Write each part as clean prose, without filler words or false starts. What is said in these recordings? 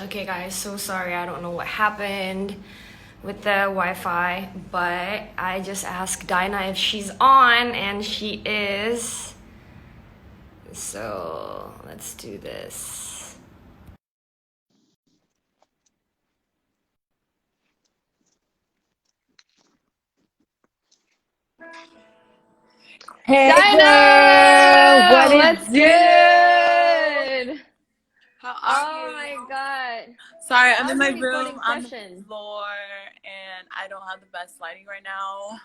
Okay, guys, so sorry. I don't know what happened with the Wi-Fi, but I just asked Dinah if she's on, and she is. So let's do this. Hey girl, what Dinah, it what's do? good? How are Oh you? my God, Sorry, I'm in how's my your room recording on the session? floor and I don't have the best lighting right now.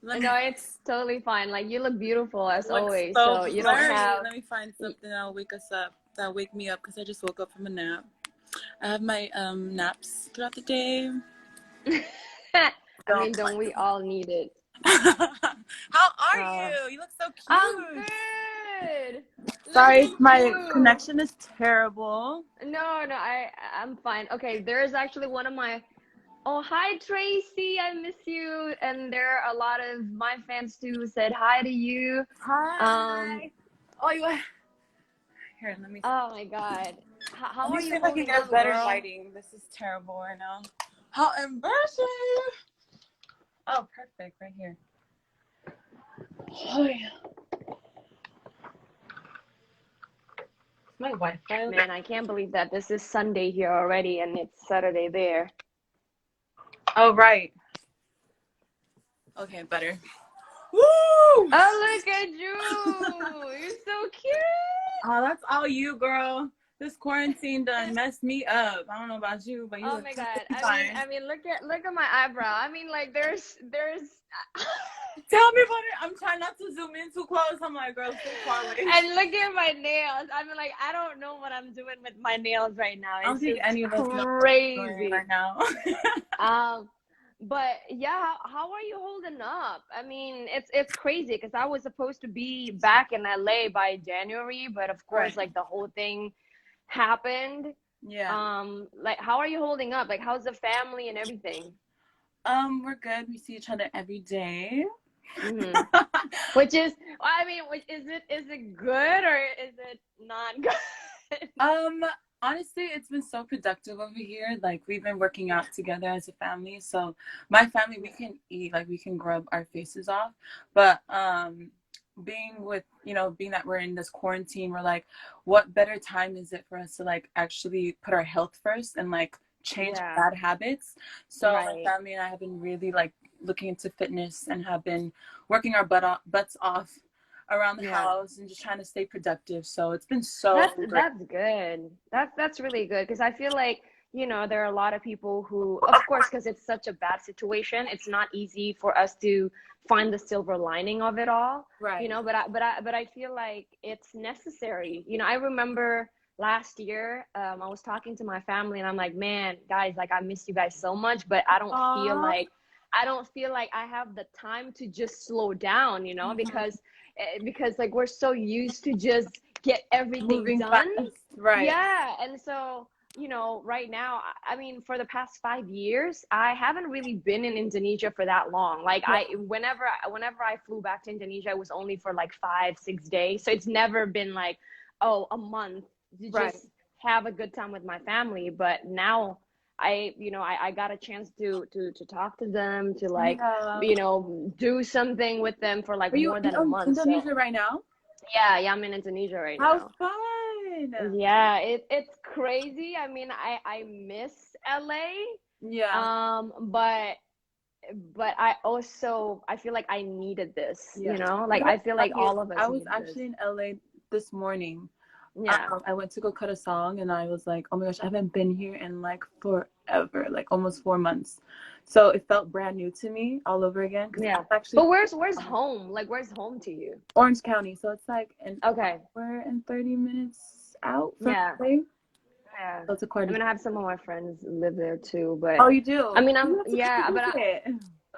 Let me No, it's totally fine. Like you look beautiful it as looks always, so so you don't blurry. have. Let me find something that'll wake us up. That'll wake me up because I just woke up from a nap. I have my naps throughout the day. I Don't mean, don't like we all need it? How are Uh, you? You look so I'm cute. good. Sorry Look if at my you. connection is terrible. No, no, I'm fine. Okay, there is actually one of my. Oh, hi Tracy, I miss you. And there are a lot of my fans too who said hi to you. Um, Hi. Oh, you here? oh my God. How Let me are see you if I can holding get up, better girl? lighting. This is terrible right now. How embarrassing! Oh, perfect, right here. Oh yeah. My Wi-Fi. Man, I can't believe that this is Sunday here already and it's Saturday there. Oh right. Okay, better. Woo! Oh, look at you. You're so cute. Oh, that's all you, girl. This quarantine done messed me up. I don't know about you, but you Oh look my God. totally fine. I mean, look at my eyebrow. I mean, like there's Tell me about it. I'm trying not to zoom in too close. I'm like, girl, stay far away. and look at my nails. I mean, like I don't know what I'm doing with my nails right now. I don't It's think just any of us know what's going on crazy. right now. Um, but yeah, how are you holding up? I mean, it's crazy because I was supposed to be back in LA by January, but of course, Right. like the whole thing happened. Yeah. Like how are you holding up? Like how's the family and everything? We're good. We see each other every day. Mm-hmm. Which is, I mean, which is it good or is it not good? Um, Honestly, it's been so productive over here. Like we've been working out together as a family. So my family, we can eat, like we can grub our faces off. But being with, being that we're in this quarantine, we're like, what better time is it for us to like actually put our health first and like change Yeah, bad habits? So my right. family and I have been really like looking into fitness and have been working our butts off around the Yeah. house and just trying to stay productive. So it's been so That's great. that's good. That's really good because I feel like, there are a lot of people who, of course, because it's such a bad situation, it's not easy for us to find the silver lining of it all, Right. but I feel like it's necessary. I remember last year, I was talking to my family and I'm like, man, guys, like I miss you guys so much, but Aw. I don't feel like I have the time to just slow down, Mhm. because like we're so used to just get everything Moving done. fast. Right. Yeah. And so, right now, I mean, for the past 5 years, I haven't really been in Indonesia for that long. Like Yeah. whenever I flew back to Indonesia, it was only for like 5, 6 days. So it's never been like, oh, a month to Right. just have a good time with my family. But now I got a chance to talk to them, to like, Yeah. do something with them for like Are you more in than a month. So Indonesia right now? yeah, I'm in Indonesia right How now. fun. Yeah, it's crazy. I mean, I miss LA. Yeah. But I feel like I needed this, Yeah. like You know I what's feel like funny is all of I us was needed this. actually in LA this morning. Yeah. I went to go cut a song and I was like, oh my gosh, I haven't been here in like forever, like almost 4 months. So it felt brand new to me all over again because I Yeah. actually But where's home? Like where's home to you? Orange County. So it's like an Okay. hour and 30 minutes out from Yeah. LA. Yeah. So it's a quite I a. mean, I have some of my friends live there too, but Oh, you I do? mean, You have to come yeah, but visit.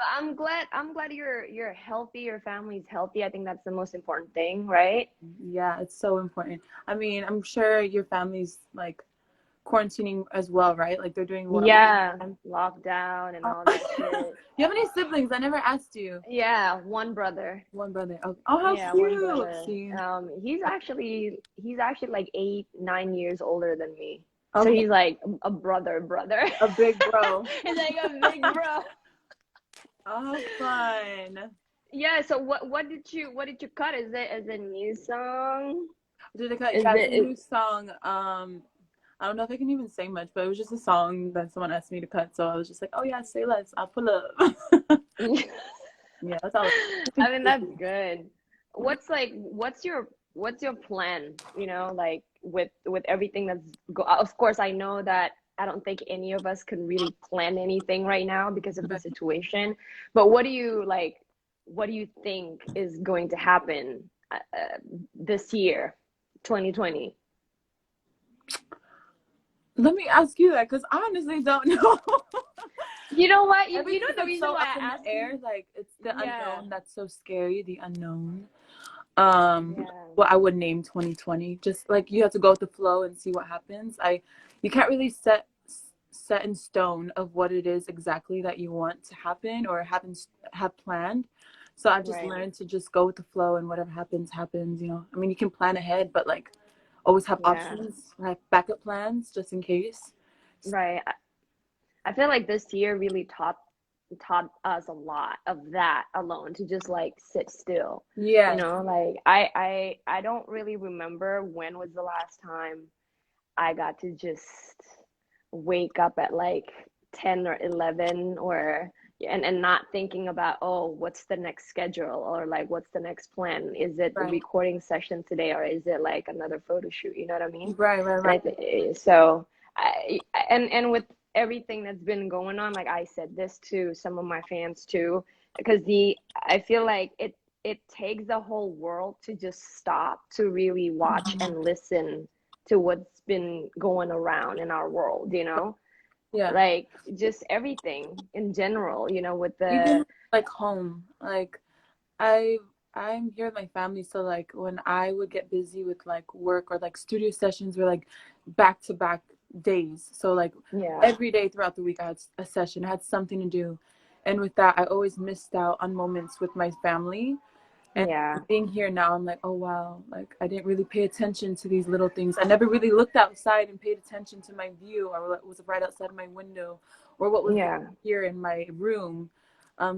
I'm glad you're healthy, your family's healthy. I think that's the most important thing, right? Yeah, it's so important. I mean, I'm sure your family's like quarantining as well, right? Like they're doing what? Yeah, Um, lockdown and oh. all that shit. You have any siblings? I never asked you. Yeah, one brother. One brother. Oh, oh, how Yeah, one cute. brother. See. He's actually like 8, 9 years older than me. So Okay, he's like a brother. a big bro. He's like a big bro. Oh, fun. Yeah, so what did you cut? Is it a new song? Did it cut? Is Yeah, it's a it new song. I don't know if I can even say much, but it was just a song that someone asked me to cut, so I was just like, oh yeah, say less. I'll pull up. Yeah, that's all. I mean, that's good. What's your plan, like with everything of course, I know that I don't think any of us can really plan anything right now because of the situation. But what do you think is going to happen this year, 2020? Let me ask you that because I honestly don't know. You know what? You know Everything the is reason so why up in I the asked air. you? Like it's the Yeah. unknown that's so scary. The unknown. Yeah. What I would name 2020. Just like you have to go with the flow and see what happens. You can't really set in stone of what it is exactly that you want to happen or have planned. So I've just Right. learned to just go with the flow and whatever happens, happens. I mean, you can plan ahead, but like always have Yeah. options, like backup plans just in case. Right. I feel like this year really taught us a lot of that alone, to just like sit still. Yeah, Like I don't really remember when was the last time I got to just wake up at like 10 or 11, or and not thinking about, oh, what's the next schedule, or like what's the next plan? Is it the right, recording session today, or is it like another photo shoot? You know what I mean? And right. so I and with everything that's been going on, like I said this to some of my fans too, because the I feel like it takes the whole world to just stop to really watch Mhm. and listen to what's been going around in our world, Yeah. like just everything in general, with the Even like home, like I I'm here with my family, so like when I would get busy with like work or like studio sessions were like back to back days. So like yeah, every day throughout the week I had a session, I had something to do. And with that, I always missed out on moments with my family. And yeah, being here now, I'm like, oh wow, like I didn't really pay attention to these little things. I never really looked outside and paid attention to my view or what was right outside of my window or what was yeah, here in my room.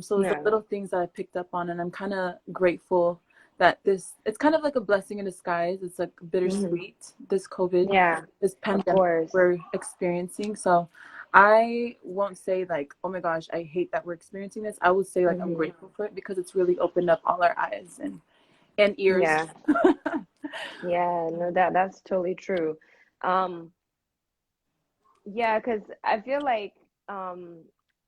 So it's the yeah, little things that I picked up on, and I'm kind of grateful that it's kind of like a blessing in disguise. It's like hmm, bittersweet, this COVID, yeah, this of pandemic course. we're experiencing. So I won't say like, oh my gosh, I hate that we're experiencing this. I would say like I'm Hmm. grateful for it because it's really opened up all our eyes and ears. Yeah, yeah, no, that's totally true. um Yeah, because I feel like um,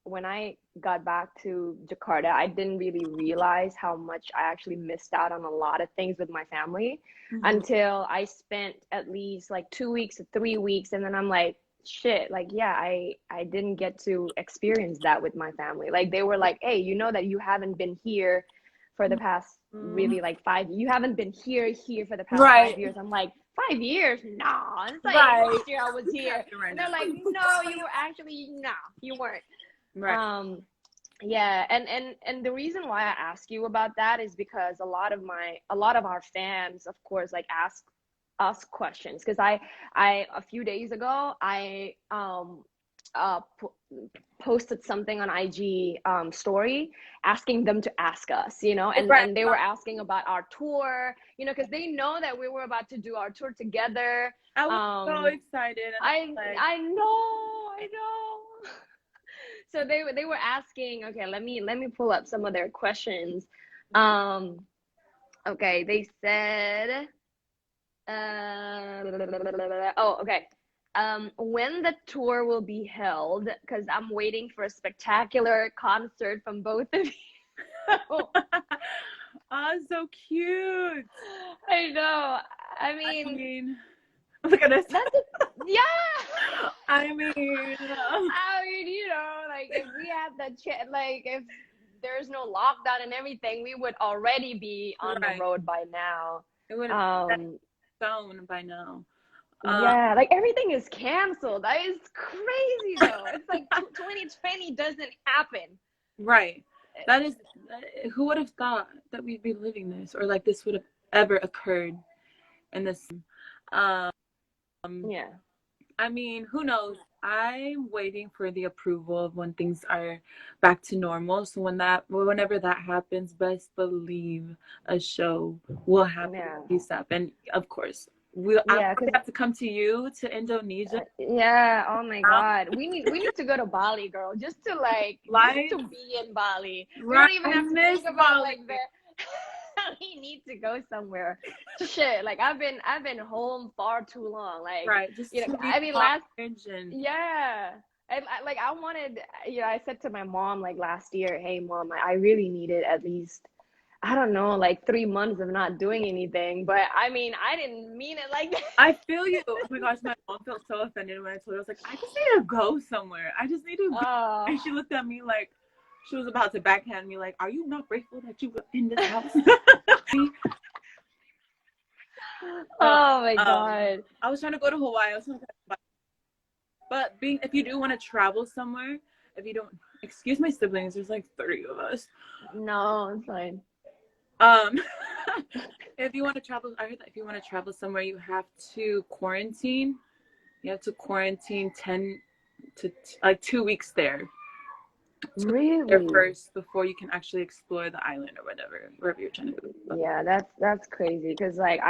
when I got back to Jakarta, I didn't really realize how much I actually missed out on a lot of things with my family Mhm. until I spent at least like 2 weeks or 3 weeks, and then I'm like, shit, like yeah, I didn't get to experience that with my family. Like they were like, hey, you know that you haven't been here for the past Mm. really like you haven't been here for the past five Right, years. I'm like, 5 years? No, it's like right. last year I was What's here. happening right And they're like, now? no, you were actually, no, you weren't. Right. Um, yeah, and the reason why I ask you about that is because a lot of our fans, of course, like ask us questions. Because I a few days ago, I uh po- posted something on IG story asking them to ask us, Right. and they were asking about our tour, because they know that we were about to do our tour together. I was so Um, excited, and I I was like, I know, I know. So they were asking, okay, let me pull up some of their questions. Um, okay, they said, oh, okay. When the tour will be held, because I'm waiting for a spectacular concert from both of you. oh, so cute. I know. I I mean, mean, look at this. that's a, yeah. I mean, I mean, like if we had the like if there's no lockdown and everything, we would already be on the right. road by now. It would have been Um, stone by now. Uh, yeah, like everything is canceled. That is crazy though. It's like 2020 doesn't happen. right. That is, who would have thought that we'd be living this or like this would have ever occurred in this. Um, Yeah. I mean, who knows? I'm waiting for the approval of when things are back to normal. So whenever that happens, best believe a show will happen Yeah. ASAP. And of course, I Yeah, because have to come to you to Indonesia. yeah, oh my Now, God. We need to go to Bali, girl, just life, to be in Bali. We right? don't even I have to miss think about Bali. like the we need to go somewhere. Shit, like I've been home far too long. Like, Right, just you know, to I mean recharge last and yeah. And like I wanted, I said to my mom like last year, hey mom, I really needed at least I don't know, like 3 months of not doing anything. But I mean, I didn't mean it like that. I feel you. Oh my gosh, my mom felt so offended when I told her. I was like, I just need to go somewhere. I just need to go. Oh. And she looked at me like she was about to backhand me, like, are you not grateful that you were in this house? So, Oh my God. I was trying to go to Hawaii. I was trying to go to Hawaii. But if you do want to travel somewhere, if you don't, excuse my siblings, there's like 30 of us. No, it's fine. Um, if you want to travel, I heard that if you want to travel somewhere, you have to quarantine. You have to quarantine 10 to like 2 weeks there Really? first before you can actually explore the island or whatever, wherever you're trying to go. Yeah, that's crazy. Because like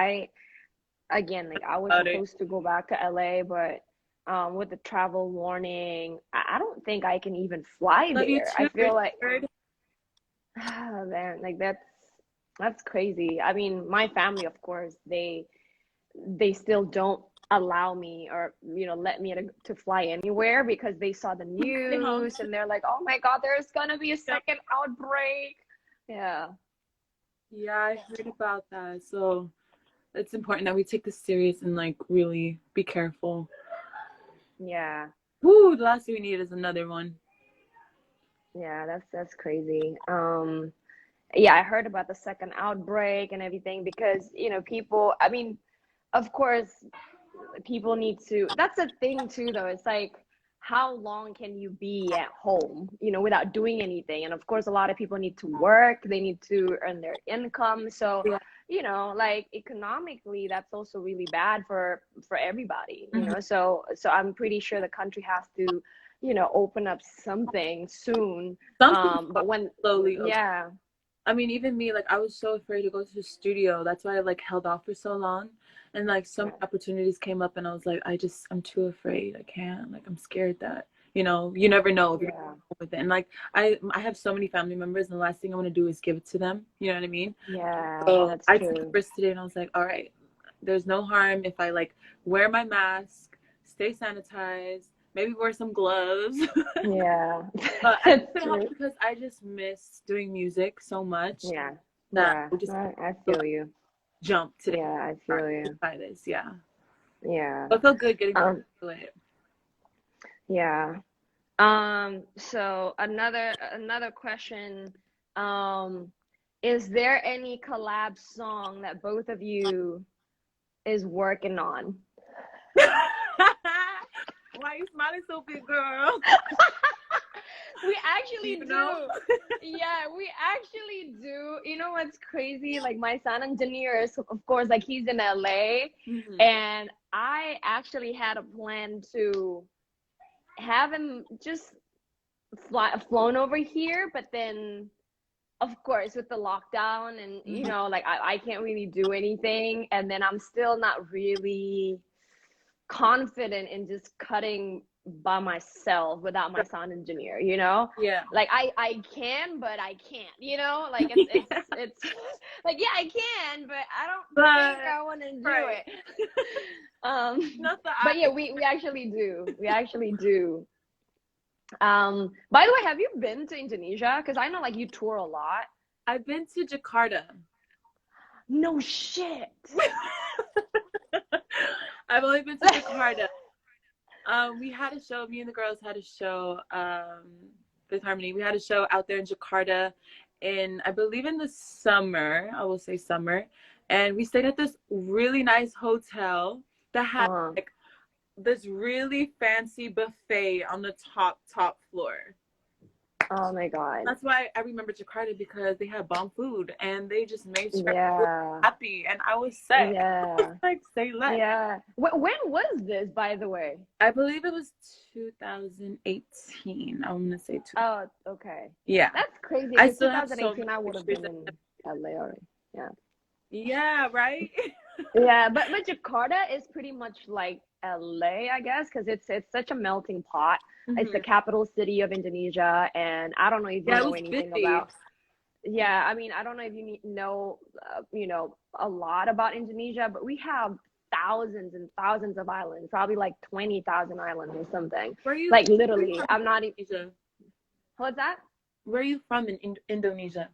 again, like I was About it. supposed to go back to LA, but with the travel warning, I don't think I can even fly Love you there. I too, feel like, Richard. man, like that's crazy. I mean, my family, of course, they still don't allow me or let me to fly anywhere because they saw the Stay home. news and they're like, oh my God, there's gonna be a Yeah. second outbreak. Yeah. Yeah, I heard about that. So it's important that we take this serious and like really be careful. Yeah. Woo, the last thing we need is another one. Yeah, that's crazy. Yeah, I heard about the second outbreak and everything because, people, I mean, of course, people need to, that's a thing too, though. It's like, how long can you be at home, without doing anything? And of course, a lot of people need to work, they need to earn their income. So, Yeah. like economically, that's also really bad for everybody, Mhm. So I'm pretty sure the country has to, open up something soon. Something But when, slowly. yeah, I mean, even me, like I was so afraid to go to the studio. That's why I like held off for so long. And like some yeah, opportunities came up and I was like, I'm too afraid. I can't. Like I'm scared that, you never know if you're yeah, with it. And like I have so many family members and the last thing I want to do is give it to them. You know what I mean? yeah, So that's I took the true. risk today and I was like, all right, there's no harm if I like wear my mask, stay sanitized, maybe wear some gloves. Yeah, But I think it's it helped true. because I just miss doing music so much Yeah, that yeah, I just I feel feel like you. jump today. Yeah, I All right, feel let's you. try this. Yeah. Yeah. But it felt good getting back Um, to it. yeah. So another question, um, is there any collab song that both of you is working on? Why are you smiling so big, girl? We Do you actually know? do. Yeah, we actually do. You know what's crazy? Like my sound engineer is, of course, like he's in LA, Hmm. and I actually had a plan to have him just flown over here, but then of course with the lockdown and Hmm. like I can't really do anything, and then I'm still not really confident in just cutting by myself without my sound engineer, Yeah. like I can but I can't, like it's like yeah I can but I don't think But I want to do right. it. um Not the but yeah, eye. we actually do. By the way, have you been to Indonesia? Because I know like you tour a lot. I've been to Jakarta. No shit. I've only been to Jakarta. We had a show. Me and the girls had a show. With Harmony, we had a show out there in Jakarta, I believe in the summer. I will say summer, and we stayed at this really nice hotel that had uh like this really fancy buffet on the top floor. Oh my God. That's why I remember Jakarta, because they had bomb food and they just made sure I was Yeah. happy and I was sick. Yeah. Like, say less. Yeah. When was this, by the way? I believe it was 2018. I want to say two. Oh, okay. Yeah. That's crazy I because still have so 2018 many I would have pictures. been in LA already. Yeah. Yeah, right? Yeah, but Jakarta is pretty much like LA, I guess, because it's such a melting pot. It's the Hmm. capital city of Indonesia, and I don't know if you Yeah, it know was anything busy. about. Yeah, I mean, I don't know if you know, a lot about Indonesia, but we have thousands and thousands of islands, probably like 20,000 islands or something. Like Where are you literally, from I'm in not. Indonesia? What's that? Where are you from in Indonesia?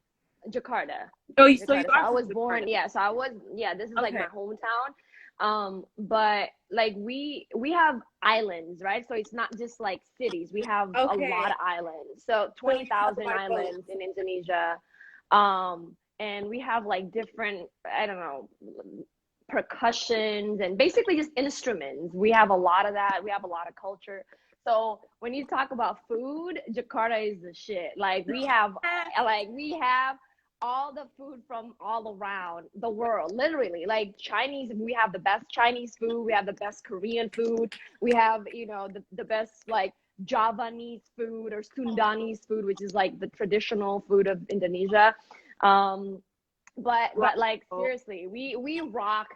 Jakarta. Oh, so you Jakarta. So are I from was born, Jakarta. yeah, so I was, yeah, this is like Okay. my hometown. But like we have islands, right? So it's not just like cities. We have a lot Okay. of islands. So So you have 20,000 like a islands in Indonesia. And we have like different, I don't know, percussions and basically just instruments. We have a lot of that. We have a lot of culture. So when you talk about food, Jakarta is the shit. Like we have all the food from all around the world, literally. Like Chinese, we have the best Chinese food, we have the best Korean food, we have, the best like Javanese food or Sundanese food, which is like the traditional food of Indonesia. Um, but like wow. seriously, we rock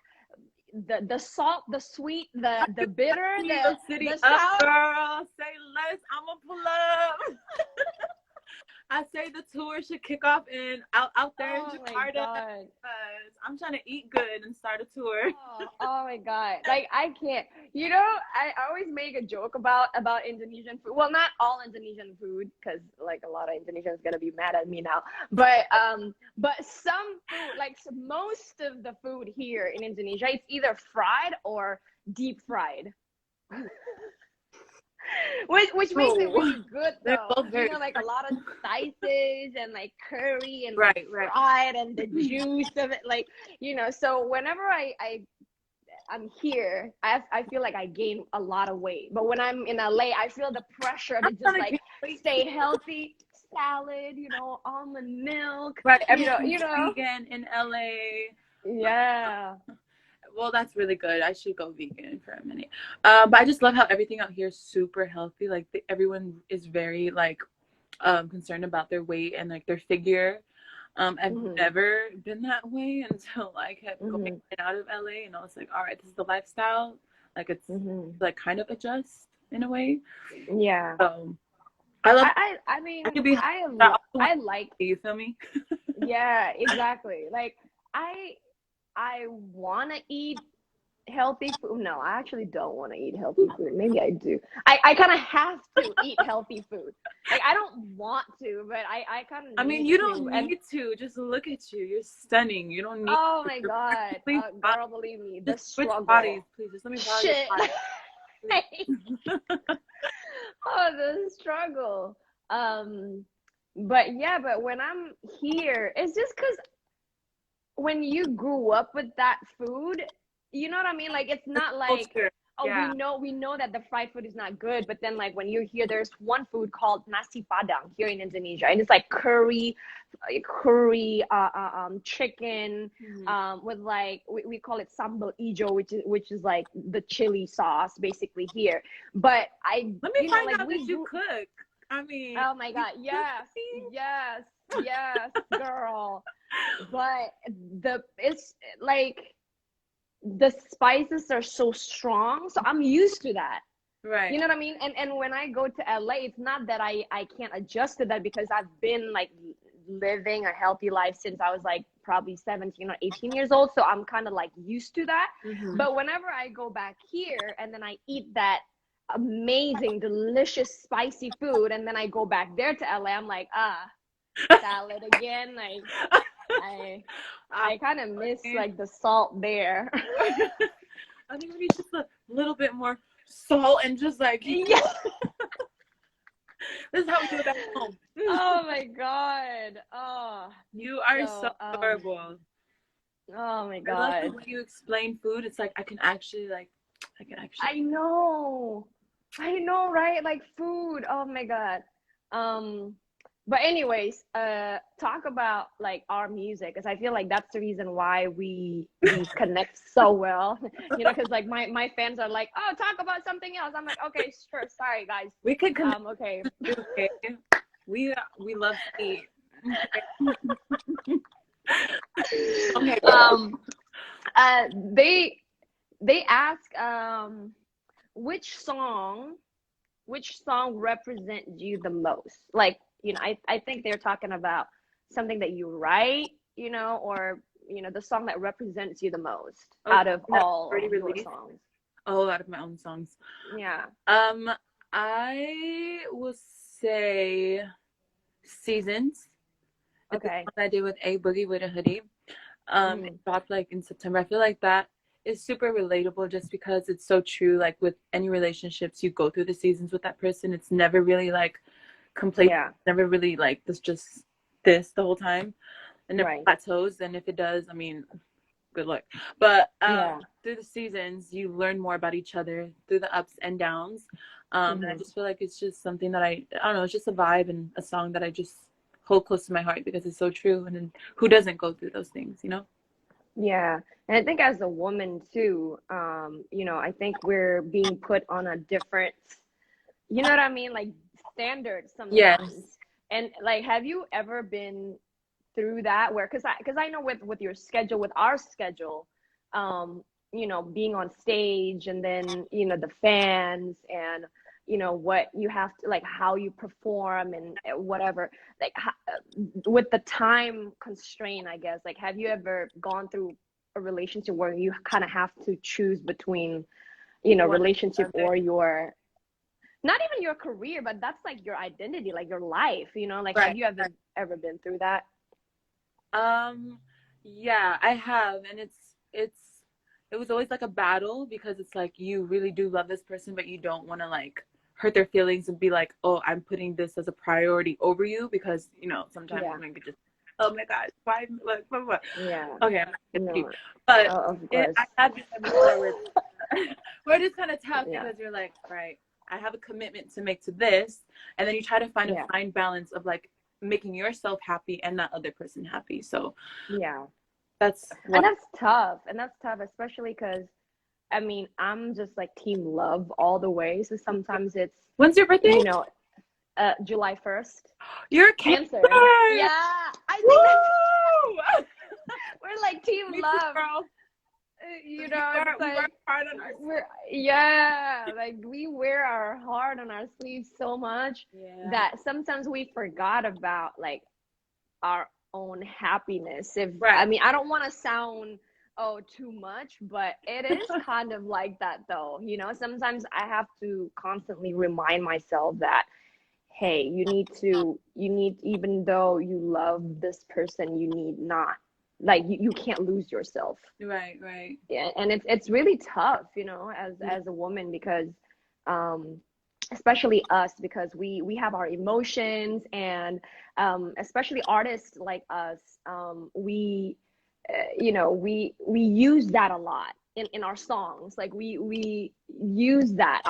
the salt, the sweet, the bitter, New the York City the up, sour. girl. Say less. I'ma pull up. I say the tour should kick off out there in Oh my Jakarta, God. because I'm trying to eat good and start a tour. Oh my God. Like I can't. I always make a joke about Indonesian food. Well, not all Indonesian food, because like a lot of Indonesians gonna be mad at me now. But some food, like most of the food here in Indonesia, it's either fried or deep fried. Which makes it Oh, really good they're though, both because very like a lot of spices and like curry and like right, right. fried and the juice of it, like so whenever I'm here, I feel like I gain a lot of weight. But when I'm in LA, I feel the pressure I'm to just trying to like gain weight too. stay healthy, salad, almond milk, Right, you know, everything's you know. vegan in LA. Yeah. Well, that's really good. I should go vegan for a minute. But I just love how everything out here is super healthy. Like everyone is very like concerned about their weight and like their figure. I've Mhm. never been that way until I kept going in Mhm. and out of LA, and I was like, all right, this is the lifestyle. Like it's Mhm. like kind of adjust in a way. Yeah. So I love. I I mean, could be. I also want I like, to. You feel me? yeah, exactly. Like I want to eat healthy food. No, I actually don't want to eat healthy food. Maybe I do. I kind of have to eat healthy food. Like I don't want to, but I kind of I mean, need you to. don't And need to. Just look at you. You're stunning. You don't need oh to. my You're God, perfectly fine. girl, believe me, the Just switch bodies, struggle. please. Just let me borrow your Shit. body, please. Oh, the struggle. Um, but yeah, but when I'm here, it's just because when you grew up with that food, you know what I mean? Like it's It's not like, culture. oh, we Yeah. know that the fried food is not good, but then like when you're here, there's one food called nasi padang here in Indonesia, and it's like curry, chicken, Mhm. with like we call it sambal ijo, which is like the chili sauce basically here. But Let me find like out we that you grew. cook. I mean, Oh my you God, cook yes, me? yes, yes, girl. But it's like the spices are so strong, so I'm used to that. You Right. know what I mean? And when I go to LA, it's not that I can't adjust to that, because I've been like living a healthy life since I was like probably 17 or 18 years old, so I'm kind of like used to that. Hmm. But whenever I go back here and then I eat that amazing delicious spicy food, and then I go back there to LA, I'm like, salad again. Like I I, I kind of miss like the salt there. I think we need just a little bit more salt and just like Yeah. this is how we do it back home. Oh my God. Oh, You are so so adorable. oh my I love the God. way you explain food. It's like I can actually. I know. I know, right? Like food. Oh my God. Um But anyways, talk about like our music, because I feel like that's the reason why we connect so well. You know, because like my fans are like, oh, talk about something else. I'm like, okay, sure. Sorry, guys. We could connect. Okay. Okay. We love Steve. Okay. Um, they ask which song represents you the most? Like, you know, I think they're talking about something that you write, you know, or you know, the song that represents you the most Oh, out of that's all already of your released. songs. A whole lot of my own songs. Yeah. I will say Seasons. It's a Okay. song I did with A Boogie with a Hoodie. It Mm, dropped like in September. I feel like that is super relatable just because it's so true. Like with any relationships, you go through the seasons with that person. It's never really like complete, yeah. never really like this just this the whole time. And it Right. plateaus. And if it does, I mean, good luck. But Yeah. through the seasons, you learn more about each other through the ups and downs. And I Hmm. just feel like it's just something that I don't know, it's just a vibe and a song that I just hold close to my heart because it's so true. And then who doesn't go through those things, you know? Yeah. And I think as a woman too, you know, I think we're being put on a different, you know what I mean, like standard Yes. sometimes. And like, have you ever been through that where, because I know with your schedule, with our schedule, you know, being on stage, and then you know the fans, and you know what you have to, like how you perform and whatever, like with the time constraint, I guess, like have you ever gone through a relationship where you kind of have to choose between, you know, One or the relationship other. or your, not even your career, but that's like your identity, like your life, you know, like have Right. you ever been through that? Um, yeah, I have, and it's it was always like a battle because it's like you really do love this person, but you don't want to like hurt their feelings and be like, oh, I'm putting this as a priority over you because you know sometimes Yeah. women could just, oh my God, why, like, blah, blah. Yeah. Okay, I'm not gonna get deep, No, but of course. I had been there before with where it's kind of tough Yeah. because you're like, right, I have a commitment to make to this, and then you try to find a Yeah. fine balance of like making yourself happy and that other person happy. So Yeah. that's And what. that's tough. And that's tough, especially because I mean, I'm just like team love all the way. So sometimes it's, When's your birthday? you know, July 1st. You're a Cancer. Cancer. Yeah. I think that's Woo! we're like team Me too, love. girl. You know, it's We like work hard on our. we're, yeah, like we wear our heart on our sleeves so much Yeah. that sometimes we forgot about like our own happiness. If I Right. mean, I don't want to sound, oh, too much, but it is kind of like that though. You know, sometimes I have to constantly remind myself that hey, you need, even though you love this person, you need not, like you can't lose yourself. Right. Right. Yeah, and it's really tough, you know, Yeah. as a woman, because um especially us, because we have our emotions, and especially artists like us, we you know, we use that a lot in our songs, like we use that,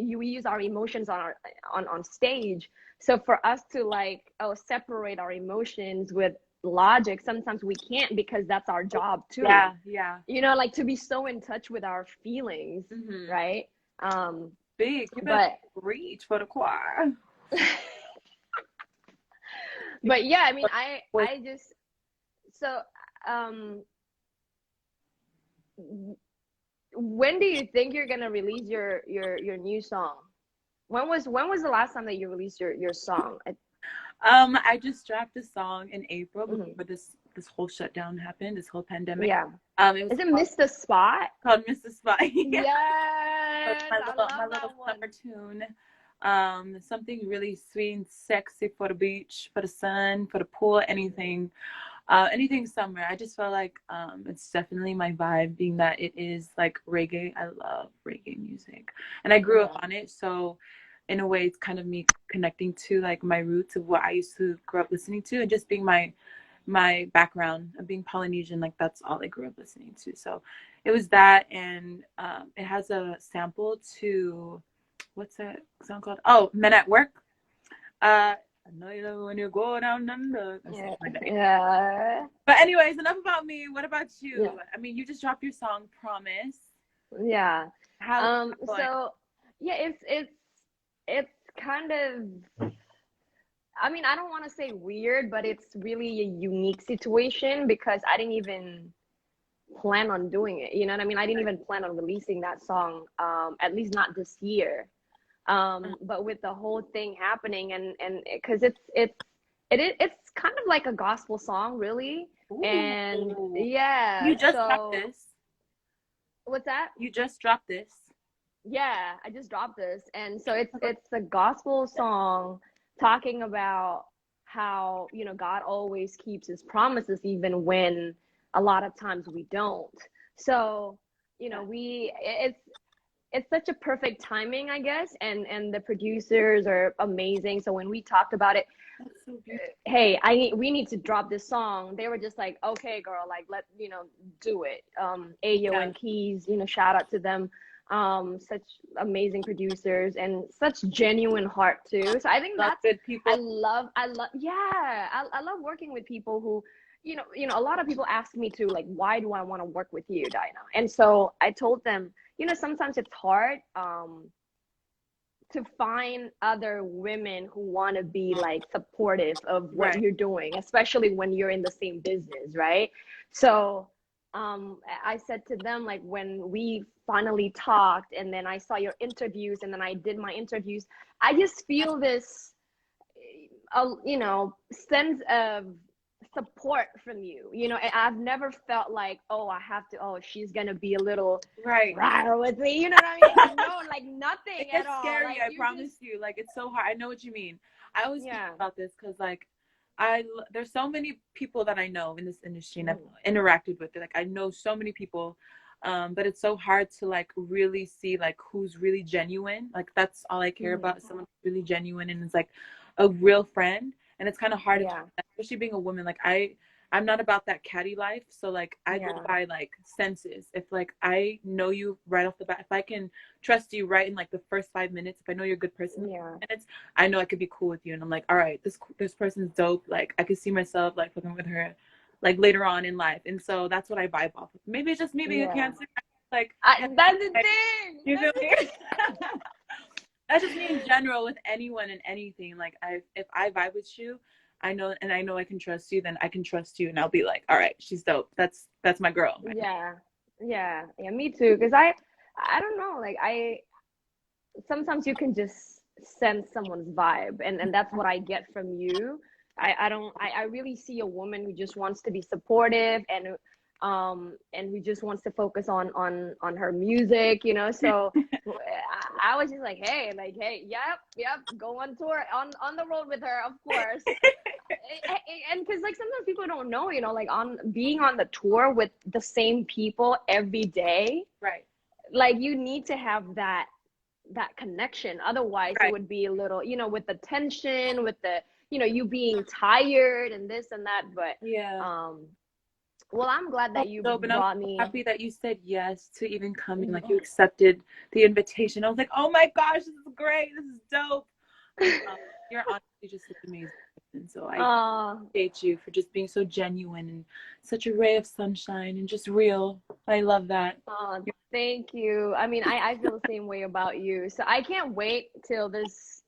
we use our emotions on our on stage. So for us to like, oh, separate our emotions with logic, sometimes we can't, because that's our job too, Yeah. Yeah. you know, like to be so in touch with our feelings, Mm-hmm. right? um Big. You better but reach for the choir. but yeah, I mean, Voice. I just, so um when do you think you're gonna release your new song? When was the last time that you released your song? I just dropped a song in April Mhm. before this whole shutdown happened, this whole pandemic. Yeah. It was Is it Miss the Spot? called Mr. Spy. Yeah. So Yes, I my love little that one. summer tune. Something really sweet and sexy for the beach, for the sun, for the pool, anything. Anything summer. I just felt like it's definitely my vibe, being that it is like reggae. I love reggae music, and I grew up Yeah. on it. So, in a way, it's kind of me connecting to like my roots of what I used to grow up listening to, and just being my background of being Polynesian. Like that's all I grew up listening to. So, it was that, and it has a sample to what's that song called? Oh, Men at Work. Uh, I know you love it when you go down under. Or Yeah. something like that. Yeah. But anyways, enough about me. What about Yeah. you? I mean, you just dropped your song Promise. Yeah. How's that going? So yeah, it's kind of, I mean, I don't want to say weird, but it's really a unique situation because I didn't even plan on doing it. You know what I mean? I didn't even plan on releasing that song, at least not this year. But with the whole thing happening, and because it's kind of like a gospel song, really. And Ooh. yeah, You just dropped so this. what's that? You just dropped this. Yeah, I just dropped this, and so it's a gospel song talking about how, you know, God always keeps his promises even when a lot of times we don't. So, you know, it's such a perfect timing, I guess, and the producers are amazing. So when we talked about it, That's so beautiful. hey, we need to drop this song. They were just like, okay, girl, like let you know, do it. Ayo Yeah. and Keys, you know, shout out to them. Such amazing producers and such genuine heart too. So I think Love that's, good people. I love, yeah, I love working with people who, a lot of people ask me to like, why do I want to work with you, Dinah? And so I told them, sometimes it's hard. To find other women who want to be like supportive of what Right. you're doing, especially when you're in the same business, right? So I said to them, like, when we finally talked and then I saw your interviews and then I did my interviews, I just feel this sense of support from you. And I've never felt like, oh, I have to, oh, she's gonna be a little Right. rar with me, you know what I mean? Like, no, like It nothing at gets all. scary, Like I you promise just, you. Like, it's so hard. I know what you mean. I always think yeah. about this because, like, there's so many people that I know in this industry and I've Mm. interacted with it. Like, I know so many people, but it's so hard to like really see like who's really genuine. Like, that's all I care Mhm. about. Someone who's really genuine and is like a real friend. And it's kind of hard, Yeah. especially being a woman. Like, I'm not about that catty life. So like I go Yeah. by like senses. If like I know you right off the bat, if I can trust you right in like the first 5 minutes, if I know you're a good person, Yeah. minutes, I know I could be cool with you. And I'm like, all right, this person's dope. Like I could see myself like fucking with her, like later on in life. And so that's what I vibe off of. Maybe it's just me being a Yeah. Cancer. Like That's the thing. you feel That's the me? That's just me in general with anyone and anything. Like if I vibe with you, I know I can trust you, then I can trust you and I'll be like, all right, she's dope. That's my girl. Right? Yeah. Yeah. Yeah, me too. Because I don't know, like sometimes you can just sense someone's vibe, and that's what I get from you. I don't I really see a woman who just wants to be supportive, and who just wants to focus on her music, so I was just like, hey, yep, go on tour, on the road with her, of course. And because like sometimes people don't know, like on being on the tour with the same people every day, Right. like you need to have that connection. Otherwise, it Right. would be a little, with the tension, with the, you being tired and this and that. But Yeah. well, I'm glad So that you dope. And I'm brought so me. happy that you said yes to even coming. Like you accepted the invitation. I was like, oh my gosh, this is great. This is dope. You're honestly just such an amazing person. So I uh appreciate you for just being so genuine and such a ray of sunshine and just real. I love that. Thank you. I mean, I feel the same way about you. So I can't wait till this,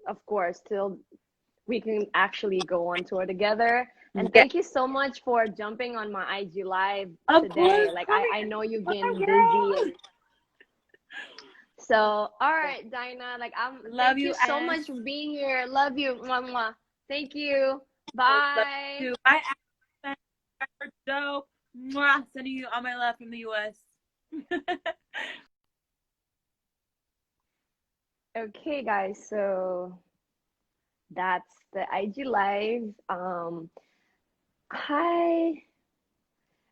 of course, till we can actually go on tour together. And Yeah. thank you so much for jumping on my IG live Of today. course, Like honey. I know you've My been busy, girl. and so all right, Dinah. Like Love thank you you, so S. much for being here. Love you. Mwah, mwah. Thank you. I love Bye. you. Bye, Aspen. You're dope. Mwah. Sending you all my love from the US. Okay, guys. So that's the IG live. Hi.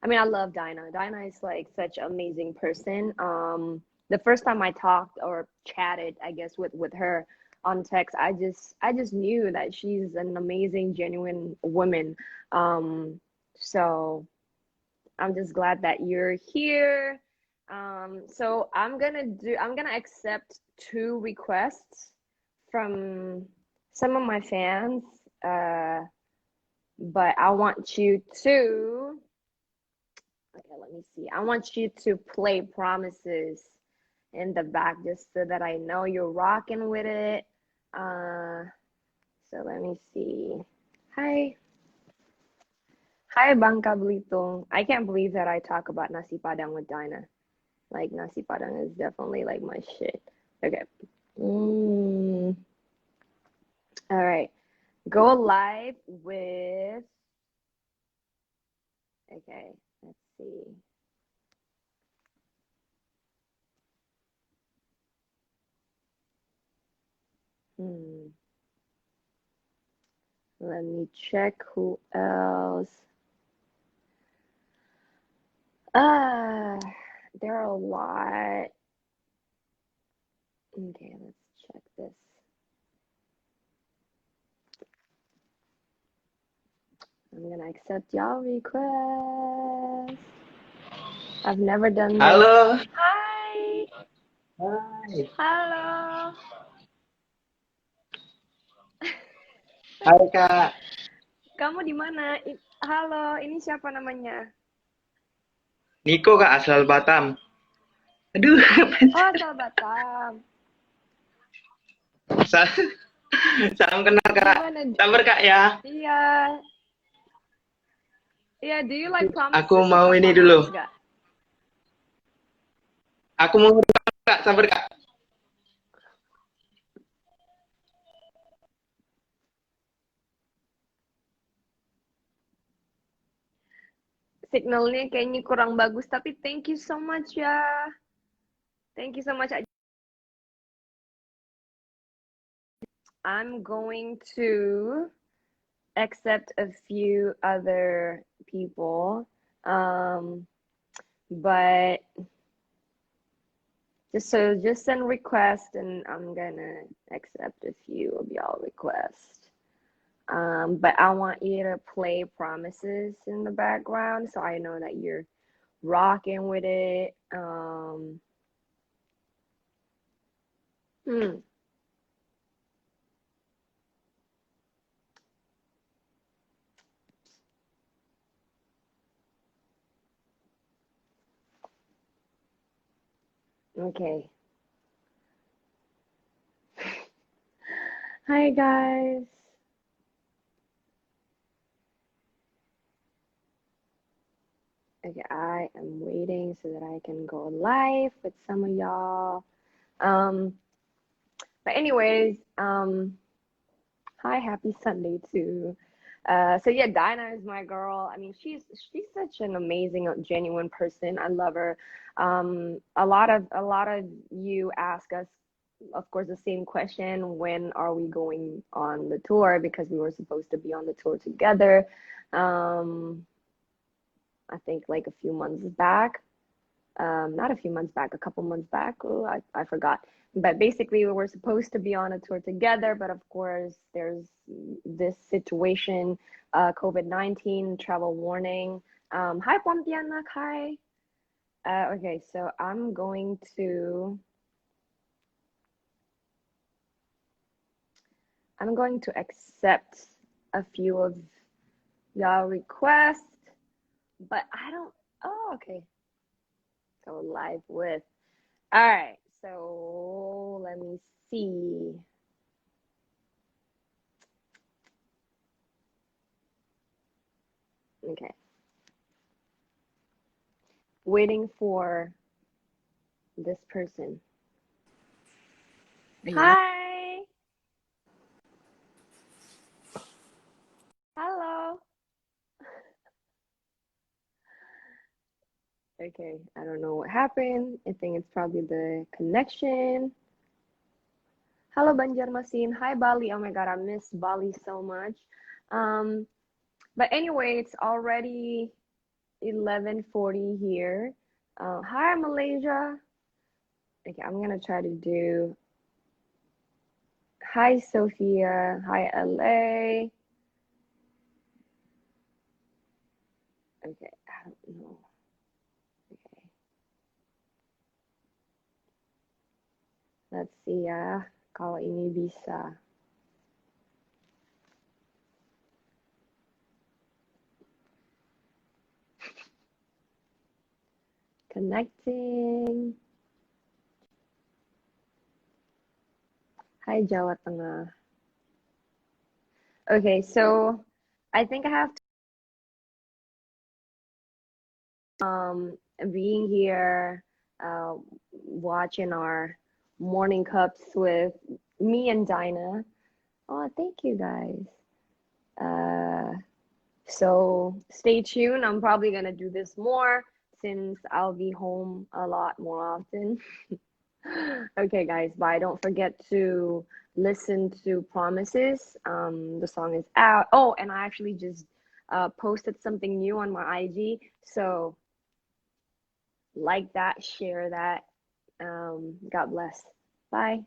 I mean, I love Dinah. Dinah is like such an amazing person. The first time I talked or chatted, I guess, with her on text, I just knew that she's an amazing, genuine woman. So I'm just glad that you're here. So I'm gonna accept two requests from some of my fans, but I want you to, okay, let me see. I want you to play Promises in the back just so that I know you're rocking with it. So let me see. Hi. Hi, Bangka Belitung. I can't believe that I talk about nasi padang with Dinah. Like, nasi padang is definitely like my shit. Okay. Mm. All right. Go live with, okay, let's see. Hmm. Let me check who else. Ah, there are a lot. Okay, let's check this. I'm gonna accept y'all request. I've never done this. Halo. Hi. Hai. Halo. Hai Kak. Kamu di mana? Halo, ini siapa namanya? Niko Kak asal Batam. Aduh, Oh, asal Batam. salam kenal Kak. Gimana? Sabar Kak ya. Iya. Iya, do you like Aku Promises? mau Suka ini dulu. Promises gak? Aku mau Kak, sabar Kak. Signalnya kayaknya kurang bagus, tapi thank you so much ya. Thank you so much. I'm going to accept a few other people. But just send request and I'm gonna accept a few of y'all requests. But I want you to play Promises in the background so I know that you're rocking with it. Hmm. Okay. Hi guys. Okay, I am waiting so that I can go live with some of y'all. But anyways, hi, happy Sunday too. So yeah, Dinah is my girl. I mean, she's such an amazing, genuine person. I love her. A lot of you ask us, of course, the same question: when are we going on the tour? Because we were supposed to be on the tour together. I think like a few months back. Not a few months back, a couple months back. Oh, I forgot. But basically, we were supposed to be on a tour together, but of course, there's this situation, COVID-19 travel warning. Hi, Pontianak. Hi. Okay, so I'm going to accept a few of y'all requests, but I don't. Oh, okay. Go live with. All right, so let me see. Okay. Waiting for this person. Yeah. Hi. Hello. Okay, I don't know what happened. I think it's probably the connection. Hello, Banjarmasin. Hi, Bali. Oh my God, I miss Bali so much. Um, but anyway, it's already 11:40 here. Hi, Malaysia. Okay, I'm gonna try to do. Hi, Sophia. Hi, LA. Okay, I don't know. Okay, let's see ya. Kalau ini bisa. Connecting. Hi, Jawa Tengah. Okay, so I think I have to being here, watching our morning cups with me and Dinah. Oh, thank you guys. So stay tuned. I'm probably gonna do this more since I'll be home a lot more often. Okay, guys, bye. Don't forget to listen to Promises. The song is out. Oh, and I actually just posted something new on my IG. So like that, share that. God bless. Bye.